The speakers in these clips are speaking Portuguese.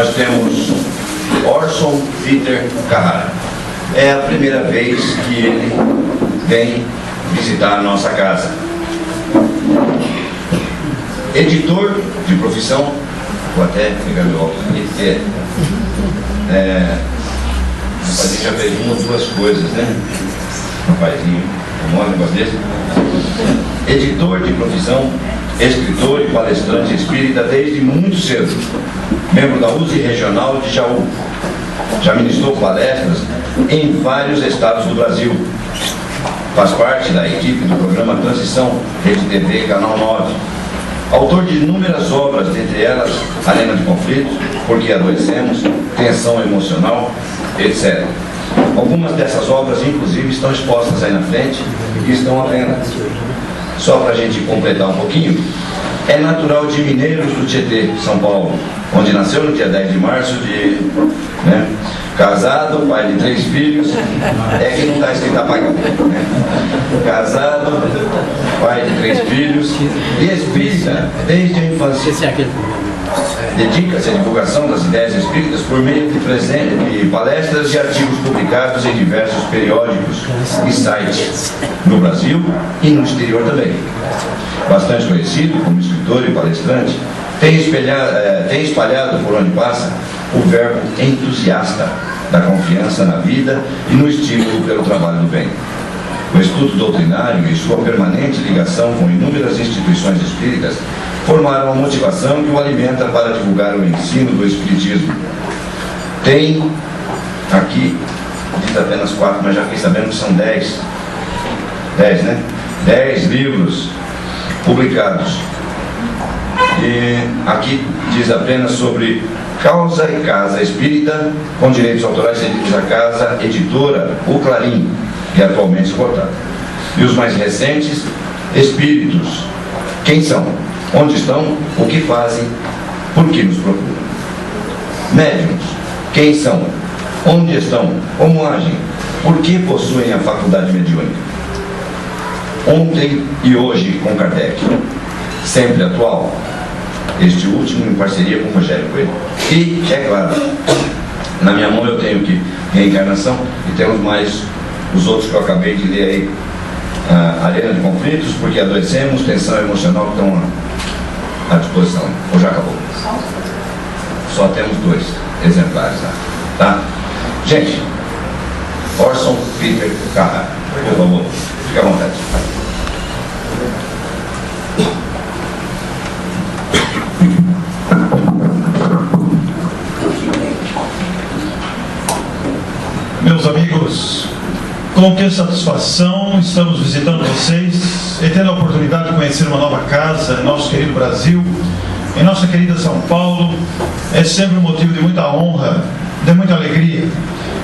nós temos Orson Peter Carrara. É a primeira vez que ele vem visitar a nossa casa. Editor de profissão, vou até pegar meu óculos aqui, a gente já fez uma ou duas coisas, né? Rapazinho, um negócio desse. Editor de profissão, escritor e palestrante espírita desde muito cedo. Membro da USE Regional de Jaú. Já ministrou palestras em vários estados do Brasil. Faz parte da equipe do programa Transição, Rede TV, Canal 9. Autor de inúmeras obras, dentre elas Arena de Conflitos, Porque Adoecemos, Tensão Emocional, etc. Algumas dessas obras, inclusive, estão expostas aí na frente e estão à venda. Só para a gente completar um pouquinho, é natural de Mineiros do Tietê, São Paulo, onde nasceu no dia 10 de março casado, pai de 3 filhos, é que não está escrito apagado, né? Casado, pai de 3 filhos, e espírita desde a infância. Dedica-se à divulgação das ideias espíritas por meio de palestras e artigos publicados em diversos periódicos e sites no Brasil e no exterior também. Bastante conhecido como escritor e palestrante, tem espalhado por onde passa o verbo entusiasta da confiança na vida e no estímulo pelo trabalho do bem. O estudo doutrinário e sua permanente ligação com inúmeras instituições espíritas formaram a motivação que o alimenta para divulgar o ensino do Espiritismo. Tem aqui, diz apenas 4, mas já fiquei sabendo que são 10, né? 10 livros publicados. E aqui diz apenas sobre Causa e Casa Espírita, com direitos autorais cedidos à casa editora, o Clarim, que é atualmente exportado. E os mais recentes, Espíritos. Quem são? Onde estão? O que fazem? Por que nos procuram? Médiuns. Quem são? Onde estão? Como agem? Por que possuem a faculdade mediúnica? Ontem e hoje com Kardec. Sempre atual. Este último em parceria com o Rogério Coelho. E, é claro, na minha mão eu tenho aqui Reencarnação e temos mais os outros que eu acabei de ler aí. Arena de Conflitos, Porque Adoecemos, Tensão Emocional, que estão à disposição. Ou já acabou? Só temos 2 exemplares lá. Tá? Gente, Orson Peter Carrara, por favor, fique à vontade. Meus amigos, com que satisfação estamos visitando vocês e tendo a oportunidade de conhecer uma nova casa em nosso querido Brasil, em nossa querida São Paulo. É sempre um motivo de muita honra, de muita alegria,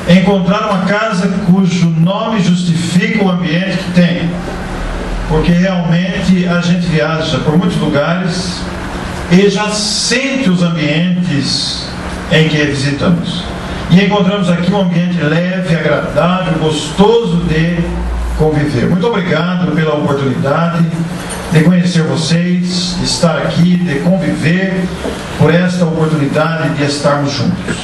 encontrar uma casa cujo nome justifica o ambiente que tem, porque realmente a gente viaja por muitos lugares e já sente os ambientes em que visitamos. E encontramos aqui um ambiente leve, agradável, gostoso de conviver. Muito obrigado pela oportunidade de conhecer vocês, de estar aqui, de conviver, por esta oportunidade de estarmos juntos.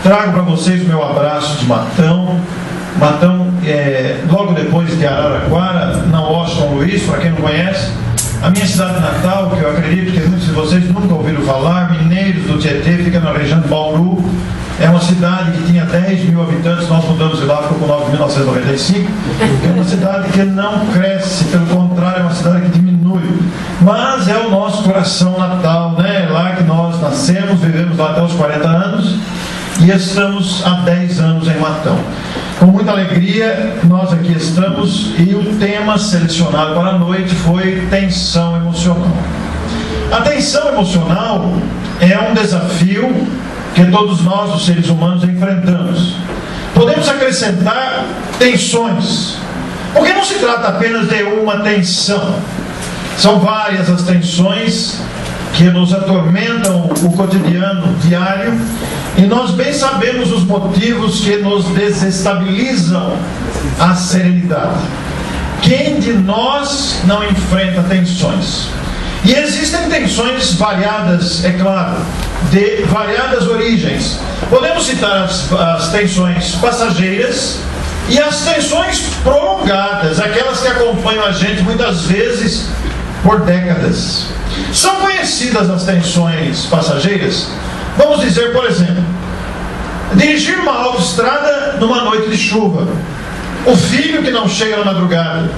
Trago para vocês o meu abraço de Matão. Matão logo depois de Araraquara, na Washington Luiz, para quem não conhece. A minha cidade natal, que eu acredito que muitos de vocês nunca ouviram falar, Mineiros do Tietê, fica na região de Bauru. É uma cidade que tinha 10 mil habitantes, nós mudamos de lá, ficou com 9.995. É uma cidade que não cresce, pelo contrário, é uma cidade que diminui. Mas é o nosso coração natal, né? É lá que nós nascemos, vivemos lá até os 40 anos e estamos há 10 anos em Matão. Com muita alegria, nós aqui estamos e o tema selecionado para a noite foi tensão emocional. A tensão emocional é um desafio que todos nós, os seres humanos, enfrentamos. Podemos acrescentar tensões, porque não se trata apenas de uma tensão. São várias as tensões que nos atormentam o cotidiano diário, e nós bem sabemos os motivos que nos desestabilizam a serenidade. Quem de nós não enfrenta tensões? E existem tensões variadas, é claro, de variadas origens. Podemos citar as tensões passageiras e as tensões prolongadas, aquelas que acompanham a gente muitas vezes por décadas. São conhecidas as tensões passageiras. Vamos dizer, por exemplo, dirigir uma autoestrada numa noite de chuva, o filho que não chega na madrugada,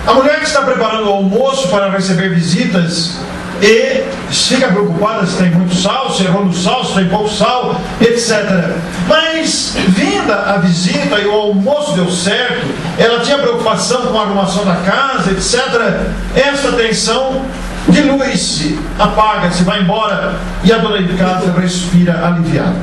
a mulher que está preparando o almoço para receber visitas e fica preocupada se tem muito sal, se errou no sal, se tem pouco sal, etc. Mas, vinda a visita e o almoço deu certo, ela tinha preocupação com a arrumação da casa, etc. Essa tensão dilui-se, apaga-se, vai embora e a dona de casa respira aliviada.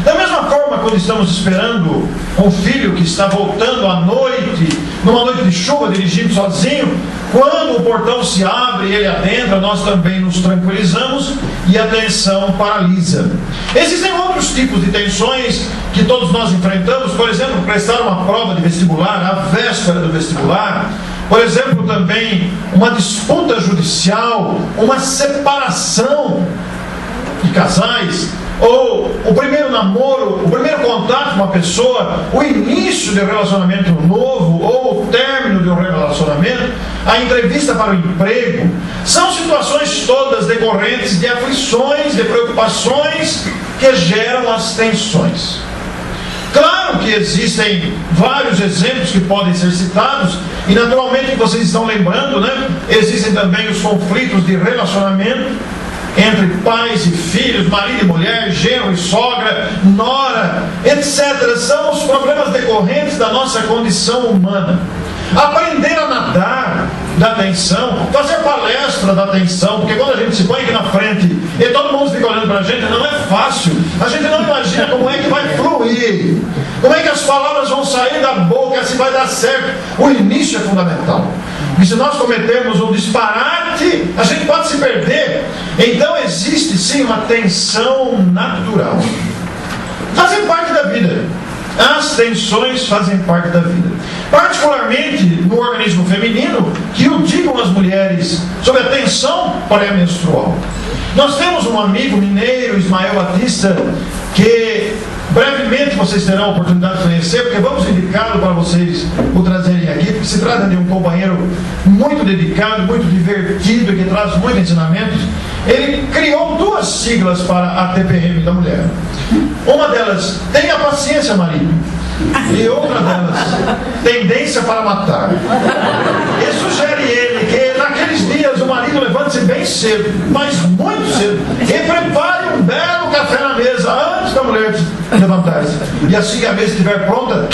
Da mesma forma, quando estamos esperando um filho que está voltando à noite, numa noite de chuva, dirigindo sozinho, quando o portão se abre e ele adentra, nós também nos tranquilizamos e a tensão paralisa. Existem outros tipos de tensões que todos nós enfrentamos, por exemplo, prestar uma prova de vestibular, a véspera do vestibular, por exemplo, também uma disputa judicial, uma separação de casais, ou o primeiro namoro, o primeiro contato com uma pessoa, o início de um relacionamento novo, ou o término de um relacionamento, a entrevista para o emprego. São situações todas decorrentes de aflições, de preocupações que geram as tensões. Claro que existem vários exemplos que podem ser citados, e naturalmente que vocês estão lembrando, né? Existem também os conflitos de relacionamento entre pais e filhos, marido e mulher, genro e sogra, nora, etc. São os problemas decorrentes da nossa condição humana. Aprender a nadar da tensão, fazer palestra da tensão, porque quando a gente se põe aqui na frente e todo mundo fica olhando para a gente, não é fácil. A gente não imagina como é que vai fluir, como é que as palavras vão sair da boca, se vai dar certo. O início é fundamental. E se nós cometermos um disparate, a gente pode se perder. Então existe sim uma tensão natural. Fazem parte da vida. As tensões fazem parte da vida. Particularmente no organismo feminino, que o digam as mulheres sobre a tensão pré-menstrual. Nós temos um amigo mineiro, Ismael Batista, que brevemente vocês terão a oportunidade de conhecer, porque vamos indicá-lo para vocês o trazerem aqui, porque se trata de um companheiro muito dedicado, muito divertido e que traz muitos ensinamentos. Ele criou duas siglas para a TPM da mulher. Uma delas, tenha paciência, marido. E outra delas, tendência para matar. E sugere ele que naqueles dias o marido levante-se bem cedo, mas muito cedo, e prepare um belo café na mesa antes da mulher levantar-se. E assim que a mesa estiver pronta,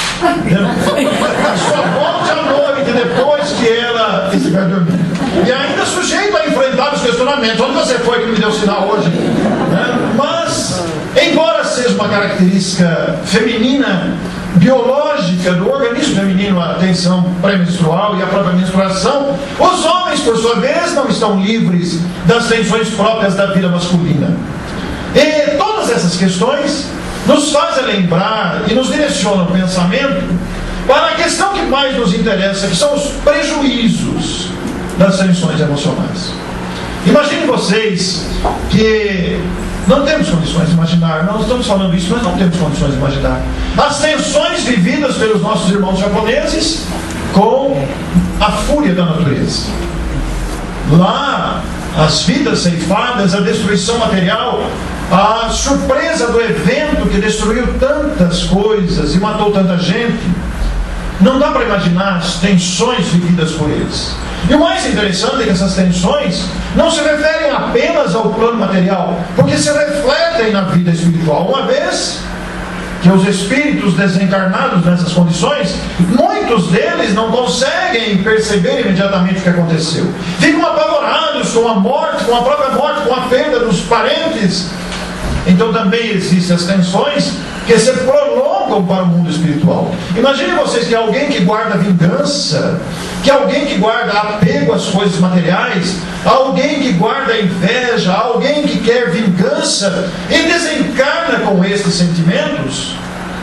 só volte à noite depois que ela estiver dormindo. E ainda sujeito a enfrentar os questionamentos. Onde você foi que me deu sinal hoje? Mas, embora seja uma característica feminina, biológica do organismo feminino, a tensão pré-menstrual e a própria menstruação, os homens, por sua vez, não estão livres das tensões próprias da vida masculina. E todas essas questões nos fazem lembrar e nos direcionam o pensamento para a questão que mais nos interessa, que são os prejuízos das tensões emocionais. Imaginem vocês que não temos condições de imaginar, não estamos falando isso, mas não temos condições de imaginar as tensões vividas pelos nossos irmãos japoneses com a fúria da natureza. Lá, as vidas ceifadas, a destruição material, a surpresa do evento que destruiu tantas coisas e matou tanta gente. Não dá para imaginar as tensões vividas por eles. E o mais interessante é que essas tensões não se referem apenas ao plano material, porque se refletem na vida espiritual. Uma vez que os espíritos desencarnados nessas condições, muitos deles não conseguem perceber imediatamente o que aconteceu. Ficam apavorados com a morte, com a própria morte, com a perda dos parentes. Então também existem as tensões que se prolongam para o mundo espiritual. Imagine vocês que alguém que guarda vingança, que alguém que guarda apego às coisas materiais, alguém que guarda inveja, alguém que quer vingança e desencarna com esses sentimentos,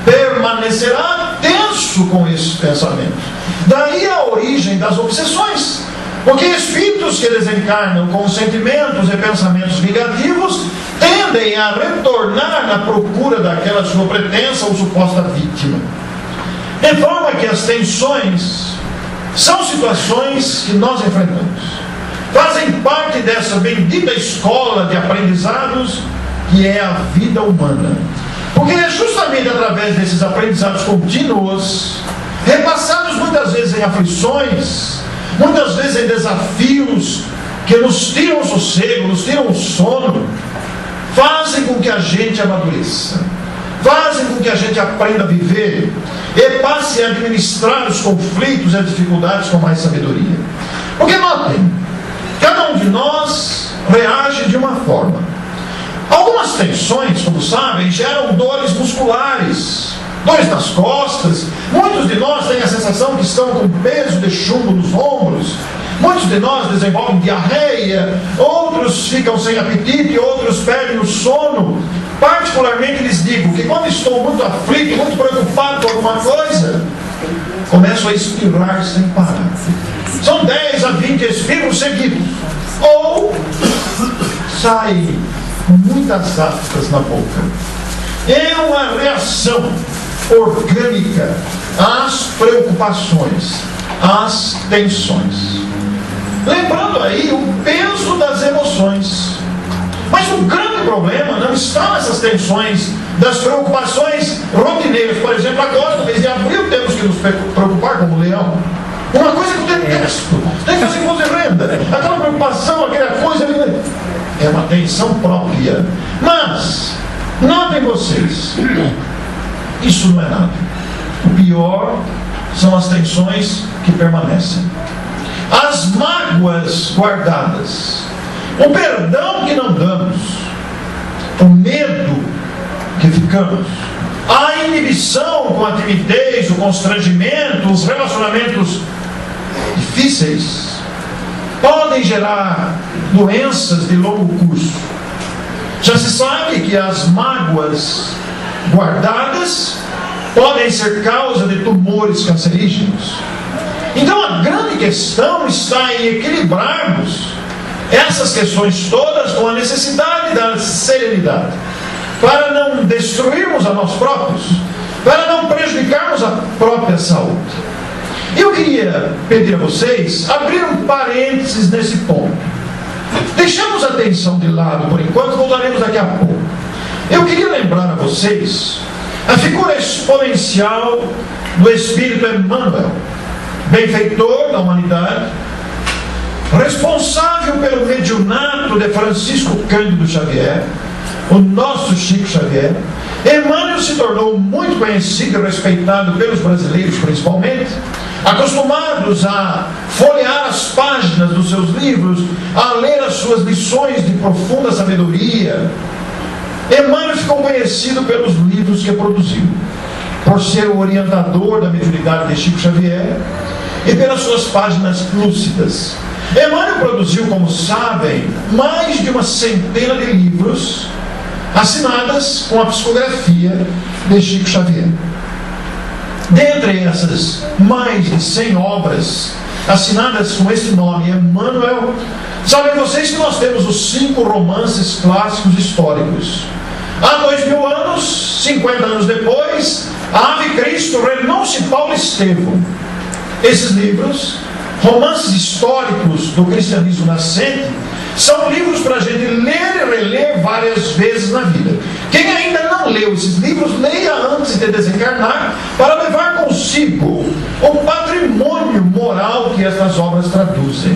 permanecerá tenso com esses pensamentos. Daí a origem das obsessões. Porque espíritos que desencarnam com sentimentos e pensamentos negativos tendem a retornar na procura daquela sua pretensa ou suposta vítima. De forma que as tensões são situações que nós enfrentamos, fazem parte dessa bendita escola de aprendizados que é a vida humana. Porque é justamente através desses aprendizados contínuos, repassados muitas vezes em aflições, muitas vezes em desafios que nos tiram o sossego, nos tiram o sono, fazem com que a gente amadureça, fazem com que a gente aprenda a viver e passe a administrar os conflitos e as dificuldades com mais sabedoria. Porque notem, cada um de nós reage de uma forma. Algumas tensões, como sabem, geram dores musculares, dores nas costas. Muitos de nós têm a sensação que estão com peso de chumbo nos ombros. Muitos de nós desenvolvem diarreia, outros ficam sem apetite, outros perdem o sono. Particularmente lhes digo que quando estou muito aflito, muito preocupado com alguma coisa, começo a espirrar sem parar. São 10 a 20 espirros seguidos. Ou sai muitas aftas na boca. É uma reação orgânica às preocupações, às tensões. Lembrando aí o peso das emoções. Mas o grande problema não está nessas tensões das preocupações rotineiras. Por exemplo, agora, no mês de abril, temos que nos preocupar como leão. Uma coisa que eu detesto. Tem que fazer imposto de renda. Aquela preocupação, aquela coisa. É uma tensão própria. Mas, notem vocês, isso não é nada. O pior são as tensões que permanecem. As mágoas guardadas. O perdão que não damos. O medo que ficamos. A inibição com a timidez, o constrangimento, os relacionamentos difíceis podem gerar doenças de longo curso. Já se sabe que as mágoas guardadas podem ser causa de tumores cancerígenos. Então a grande questão está em equilibrarmos essas questões todas com a necessidade da serenidade, para não destruirmos a nós próprios, para não prejudicarmos a própria saúde. Eu queria pedir a vocês abrir um parênteses nesse ponto. Deixamos a tensão de lado por enquanto, voltaremos daqui a pouco. Eu queria lembrar a vocês a figura exponencial do Espírito Emmanuel, benfeitor da humanidade, responsável pelo mediunato de Francisco Cândido Xavier, o nosso Chico Xavier. Emmanuel se tornou muito conhecido e respeitado pelos brasileiros principalmente, acostumados a folhear as páginas dos seus livros, a ler as suas lições de profunda sabedoria. Emmanuel ficou conhecido pelos livros que produziu, por ser o orientador da mediunidade de Chico Xavier e pelas suas páginas lúcidas. Emmanuel produziu, como sabem, mais de uma centena de livros assinadas com a psicografia de Chico Xavier. Dentre essas mais de 100 obras assinadas com esse nome, Emmanuel, sabem vocês que nós temos os 5 romances clássicos históricos. Há 2000 anos, 50 anos depois, Ave Cristo, Renúncia e Paulo Estevão. Esses livros, romances históricos do cristianismo nascente, são livros para a gente ler e reler várias vezes na vida. Quem ainda não leu esses livros, leia antes de desencarnar, para levar consigo o patrimônio moral que estas obras traduzem.